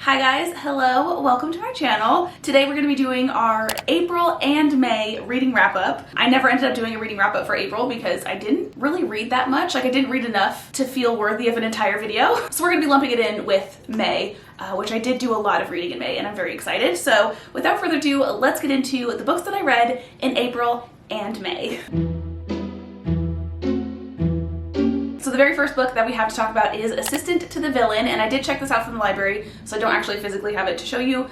Hi guys, hello, welcome to my channel. Today we're going to be doing our April and May reading wrap up. I never ended up doing a reading wrap up for April because I didn't really read that much. Like I didn't read enough to feel worthy of an entire video. So we're going to be lumping it in with May, which I did do a lot of reading in May and I'm very excited. So without further ado, let's get into the books that I read in April and May. So the very first book that we have to talk about is Assistant to the Villain, and I did check this out from the library, so I don't actually physically have it to show you.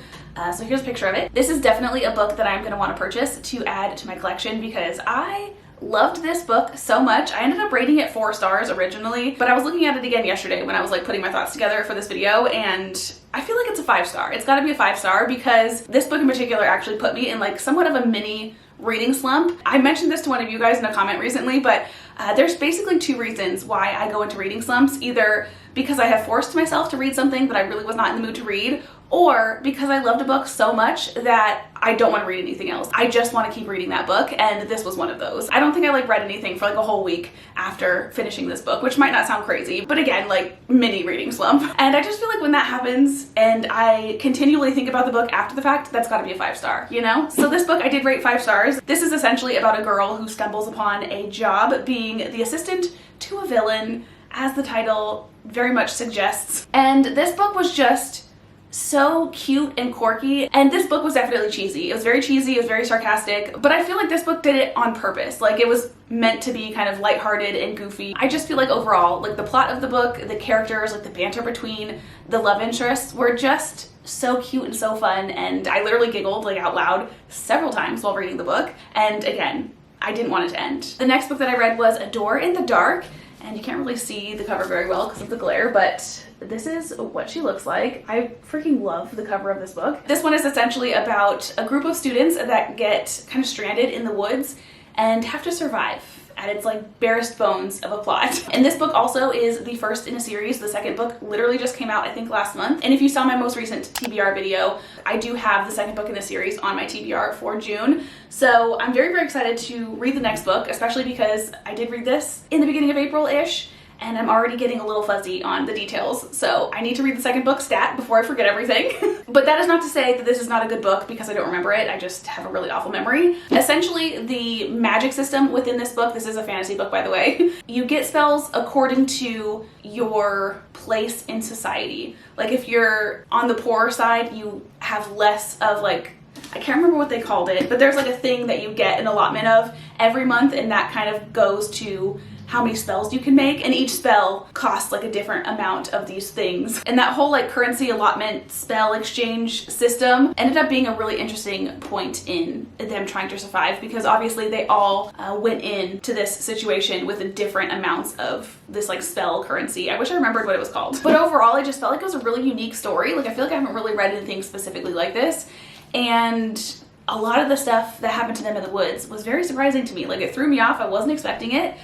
So here's a picture of it. This is definitely a book that I'm going to want to purchase to add to my collection because I loved this book so much. I ended up rating it 4 stars originally, but I was looking at it again yesterday when I was like putting my thoughts together for this video, and I feel like it's a 5-star. It's got to be a 5-star because this book in particular actually put me in like somewhat of a mini reading slump. I mentioned this to one of you guys in a comment recently, but there's basically 2 reasons why I go into reading slumps. Either because I have forced myself to read something that I really was not in the mood to read, or because I loved a book so much that I don't want to read anything else. I just want to keep reading that book, and this was one of those. I don't think I like read anything for like a whole week after finishing this book, which might not sound crazy, but again, like mini reading slump. And I just feel like when that happens and I continually think about the book after the fact, that's got to be a 5-star, you know? So this book I did rate 5 stars. This is essentially about a girl who stumbles upon a job being the assistant to a villain, as the title very much suggests. And this book was just so cute and quirky, and this book was definitely cheesy. It was very cheesy, it was very sarcastic, but I feel like this book did it on purpose. Like it was meant to be kind of lighthearted and goofy. I just feel like overall, like the plot of the book, the characters, like the banter between the love interests were just so cute and so fun, and I literally giggled like out loud several times while reading the book, and again, I didn't want it to end. The next book that I read was A Door in the Dark, and you can't really see the cover very well because of the glare, but this is what she looks like. I freaking love the cover of this book. This one is essentially about a group of students that get kind of stranded in the woods and have to survive at its like barest bones of a plot. And this book also is the first in a series. The second book literally just came out, I think, last month. And if you saw my most recent TBR video, I do have the second book in the series on my TBR for June. So I'm very, very excited to read the next book, especially because I did read this in the beginning of April-ish, and I'm already getting a little fuzzy on the details. So I need to read the second book stat before I forget everything. But that is not to say that this is not a good book because I don't remember it. I just have a really awful memory. Essentially, the magic system within this book, this is a fantasy book by the way, you get spells according to your place in society. Like if you're on the poorer side, you have less of like, I can't remember what they called it, but there's like a thing that you get an allotment of every month, and that kind of goes to how many spells you can make, and each spell costs like a different amount of these things. And that whole like currency allotment spell exchange system ended up being a really interesting point in them trying to survive, because obviously they all went into this situation with different amounts of this like spell currency. I wish I remembered what it was called. But overall, I just felt like it was a really unique story. Like I feel like I haven't really read anything specifically like this, and a lot of the stuff that happened to them in the woods was very surprising to me. Like it threw me off. I wasn't expecting it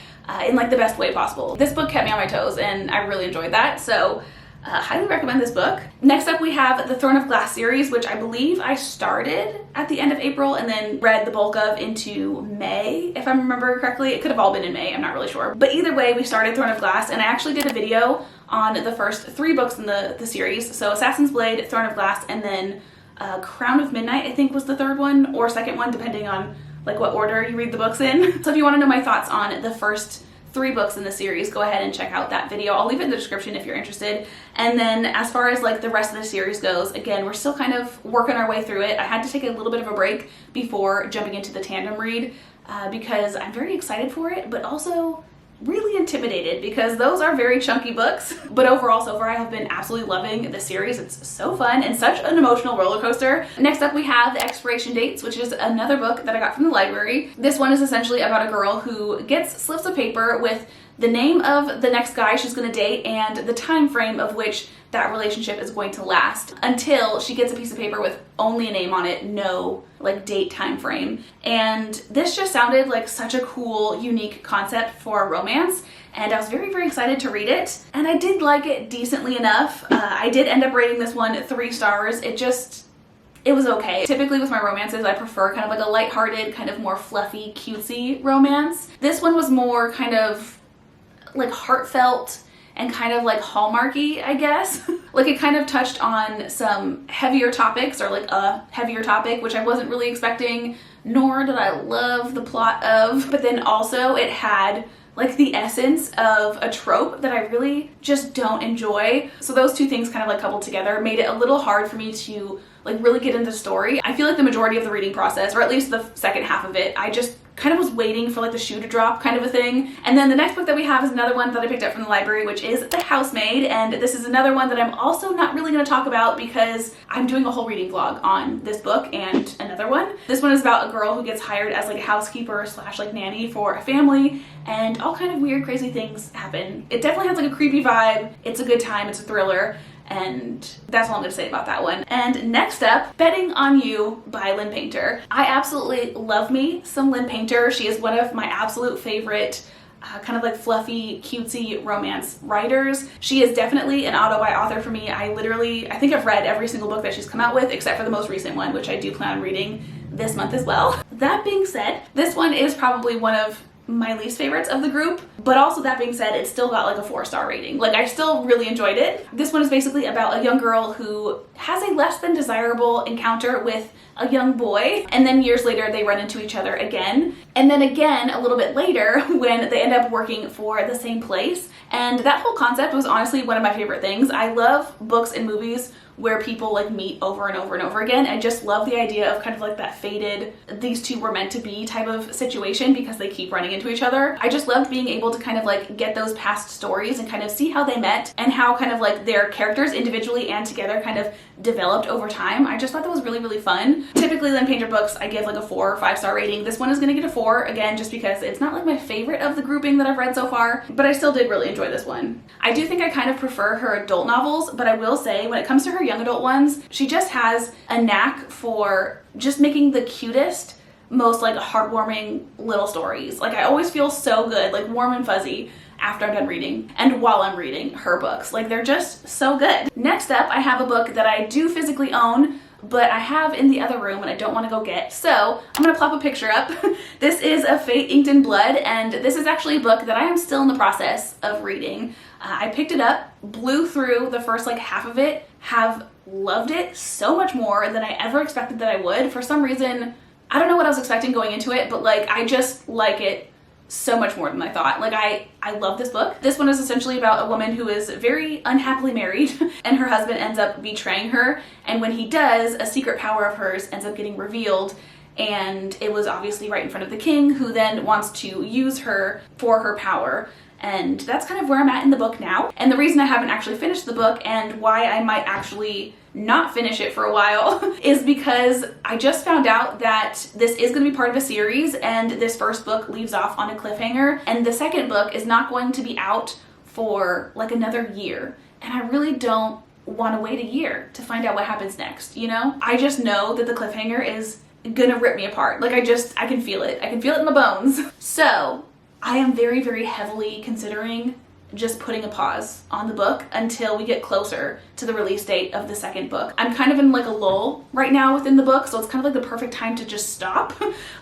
in like the best way possible. This book kept me on my toes and I really enjoyed that. So highly recommend this book. Next up we have the Throne of Glass series, which I believe I started at the end of April and then read the bulk of into May, if I remember correctly. It could have all been in May, I'm not really sure. But either way, we started Throne of Glass, and I actually did a video on the first 3 books in the series. So Assassin's Blade, Throne of Glass, and then Crown of Midnight, I think was the 3rd one or 2nd one, depending on like what order you read the books in. So if you want to know my thoughts on the first 3 books in the series, go ahead and check out that video. I'll leave it in the description if you're interested. And then as far as like the rest of the series goes, again, we're still kind of working our way through it. I had to take a little bit of a break before jumping into the tandem read because I'm very excited for it, but also really intimidated because those are very chunky books. But overall, so far I have been absolutely loving the series. It's so fun and such an emotional roller coaster. Next up we have The Expiration Dates, which is another book that I got from the library. This one is essentially about a girl who gets slips of paper with the name of the next guy she's going to date and the time frame of which that relationship is going to last, until she gets a piece of paper with only a name on it, no like date time frame. And this just sounded like such a cool, unique concept for a romance, and I was very, very excited to read it. And I did like it decently enough. I did end up rating this one 3 stars. It was okay. Typically with my romances, I prefer kind of like a lighthearted, kind of more fluffy, cutesy romance. This one was more kind of like heartfelt and kind of like Hallmarky, I guess. Like it kind of touched on some heavier topics, or like a heavier topic, which I wasn't really expecting, nor did I love the plot of. But then also it had like the essence of a trope that I really just don't enjoy. So those two things kind of like coupled together made it a little hard for me to like really get into the story. I feel like the majority of the reading process, or at least the second half of it, I just kind of was waiting for like the shoe to drop kind of a thing. And then the next book that we have is another one that I picked up from the library, which is The Housemaid. And this is another one that I'm also not really going to talk about because I'm doing a whole reading vlog on this book and another one. This one is about a girl who gets hired as like a housekeeper slash like nanny for a family, and all kind of weird, crazy things happen. It definitely has like a creepy vibe. It's a good time. It's a thriller. And that's all I'm going to say about that one. And next up, Betting on You by Lynn Painter. I absolutely love me some Lynn Painter. She is one of my absolute favorite kind of like fluffy, cutesy romance writers. She is definitely an auto-buy author for me. I think I've read every single book that she's come out with, except for the most recent one, which I do plan on reading this month as well. That being said, this one is probably one of my least favorites of the group, but also that being said, it still got like a 4-star rating. Like I still really enjoyed it. This one is basically about a young girl who has a less than desirable encounter with a young boy, and then years later they run into each other again, and then again a little bit later when they end up working for the same place. And that whole concept was honestly one of my favorite things. I love books and movies where people like meet over and over and over again. I just love the idea of kind of like that fated, these two were meant to be type of situation because they keep running into each other. I just loved being able to kind of like get those past stories and kind of see how they met and how kind of like their characters individually and together kind of developed over time. I just thought that was really, really fun. Typically Lynn Painter books, I give like a 4 or 5-star rating. This one is gonna get a 4, again, just because it's not like my favorite of the grouping that I've read so far, but I still did really enjoy this one. I do think I kind of prefer her adult novels, but I will say when it comes to her young adult ones, she just has a knack for just making the cutest, most like heartwarming little stories. Like I always feel so good, like warm and fuzzy after I'm done reading and while I'm reading her books. Like they're just so good. Next up, I have a book that I do physically own, but I have in the other room and I don't want to go get. So I'm gonna plop a picture up. This is A Fate Inked in Blood, and this is actually a book that I am still in the process of reading. I picked it up, blew through the first like half of it, have loved it so much more than I ever expected that I would. For some reason, I don't know what I was expecting going into it, but like I just like it so much more than I thought. Like I love this book. This one is essentially about a woman who is very unhappily married and her husband ends up betraying her, and when he does, a secret power of hers ends up getting revealed, and it was obviously right in front of the king, who then wants to use her for her power. And that's kind of where I'm at in the book now. And the reason I haven't actually finished the book and why I might actually not finish it for a while is because I just found out that this is going to be part of a series, and this first book leaves off on a cliffhanger, and the second book is not going to be out for like another year. And I really don't want to wait a year to find out what happens next, you know? I just know that the cliffhanger is gonna rip me apart. Like I can feel it. I can feel it in my bones. So I am very, very heavily considering just putting a pause on the book until we get closer to the release date of the second book. I'm kind of in like a lull right now within the book, so it's kind of like the perfect time to just stop.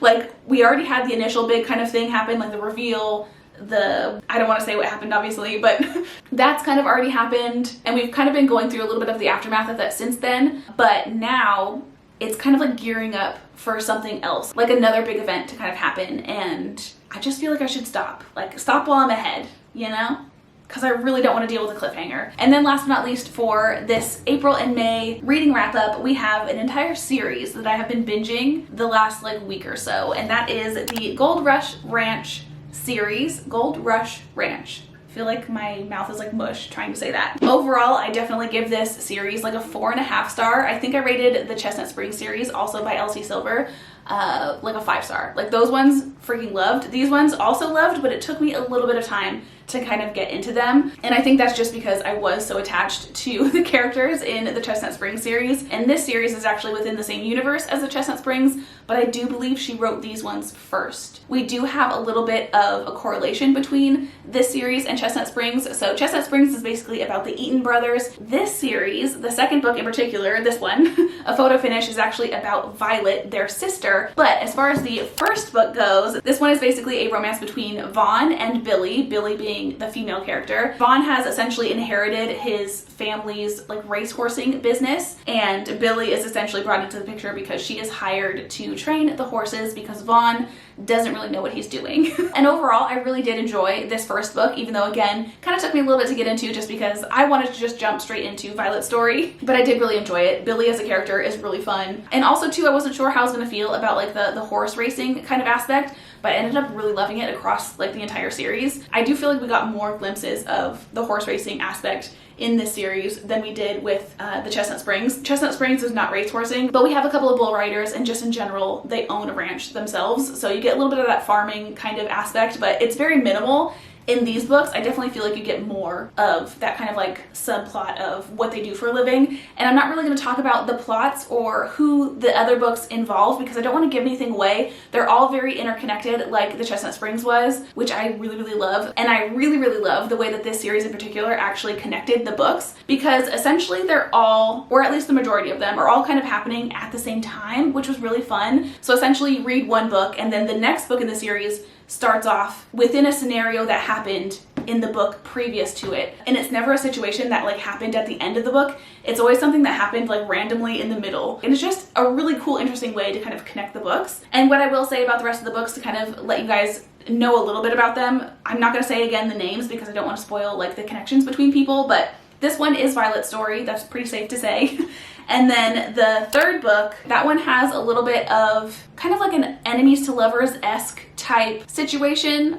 Like we already had the initial big kind of thing happen, like the reveal, I don't want to say what happened obviously, but that's kind of already happened, and we've kind of been going through a little bit of the aftermath of that since then, but now it's kind of like gearing up for something else, like another big event to kind of happen, and I just feel like I should stop. Like stop while I'm ahead, you know? Because I really don't want to deal with a cliffhanger. And then last but not least, for this April and May reading wrap up, we have an entire series that I have been binging the last like week or so, and that is the Gold Rush Ranch series. Gold Rush Ranch. I feel like my mouth is like mush trying to say that. Overall, I definitely give this series like a 4.5 star. I think I rated the Chestnut Springs series, also by Elsie Silver, like a 5 star. Like those ones freaking loved. These ones also loved, but it took me a little bit of time to kind of get into them. And I think that's just because I was so attached to the characters in the Chestnut Springs series. And this series is actually within the same universe as the Chestnut Springs, but I do believe she wrote these ones first. We do have a little bit of a correlation between this series and Chestnut Springs. So Chestnut Springs is basically about the Eaton brothers. This series, the second book in particular, this one, A Photo Finish, is actually about Violet, their sister. But as far as the first book goes, this one is basically a romance between Vaughn and Billy, Billy being being the female character. Vaughn has essentially inherited his family's like racehorsing business, and Billy is essentially brought into the picture because she is hired to train the horses because Vaughn doesn't really know what he's doing. And overall, I really did enjoy this first book, even though again, kind of took me a little bit to get into just because I wanted to just jump straight into Violet's story, but I did really enjoy it. Billy as a character is really fun. And also too, I wasn't sure how I was gonna feel about like the horse racing kind of aspect, but I ended up really loving it across like the entire series. I do feel like we got more glimpses of the horse racing aspect in this series than we did with the Chestnut Springs. Chestnut Springs is not racehorsing, but we have a couple of bull riders, and just in general, they own a ranch themselves. So you get a little bit of that farming kind of aspect, but it's very minimal. In these books, I definitely feel like you get more of that kind of like subplot of what they do for a living. And I'm not really going to talk about the plots or who the other books involve because I don't want to give anything away. They're all very interconnected like the Chestnut Springs was, which I really, really love. And I really, really love the way that this series in particular actually connected the books because essentially they're all, or at least the majority of them, are all kind of happening at the same time, which was really fun. So essentially you read one book and then the next book in the series starts off within a scenario that happened in the book previous to it. And it's never a situation that like happened at the end of the book. It's always something that happened like randomly in the middle. And it's just a really cool, interesting way to kind of connect the books. And what I will say about the rest of the books to kind of let you guys know a little bit about them, I'm not going to say again the names because I don't want to spoil like the connections between people, but this one is Violet's story. That's pretty safe to say. And then the third book, that one has a little bit of kind of like an enemies to lovers-esque type situation.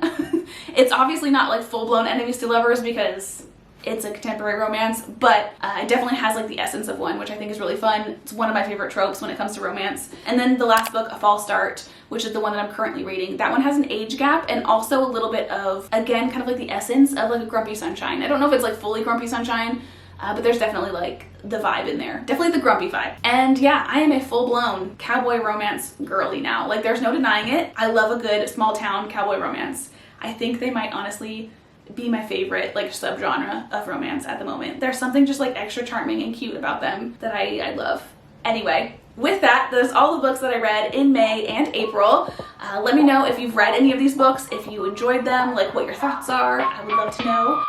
It's obviously not like full-blown enemies to lovers because it's a contemporary romance, but it definitely has like the essence of one, which I think is really fun. It's one of my favorite tropes when it comes to romance. And then the last book, A False Start, which is the one that I'm currently reading. That one has an age gap and also a little bit of, again, kind of like the essence of like a Grumpy Sunshine. I don't know if it's like fully Grumpy Sunshine, but there's definitely like the vibe in there. Definitely the grumpy vibe. And yeah, I am a full-blown cowboy romance girly now. Like there's no denying it. I love a good small town cowboy romance. I think they might honestly be my favorite like subgenre of romance at the moment. There's something just like extra charming and cute about them that I love. Anyway, with that, those are all the books that I read in May and April. Let me know if you've read any of these books, if you enjoyed them, like what your thoughts are. I would love to know.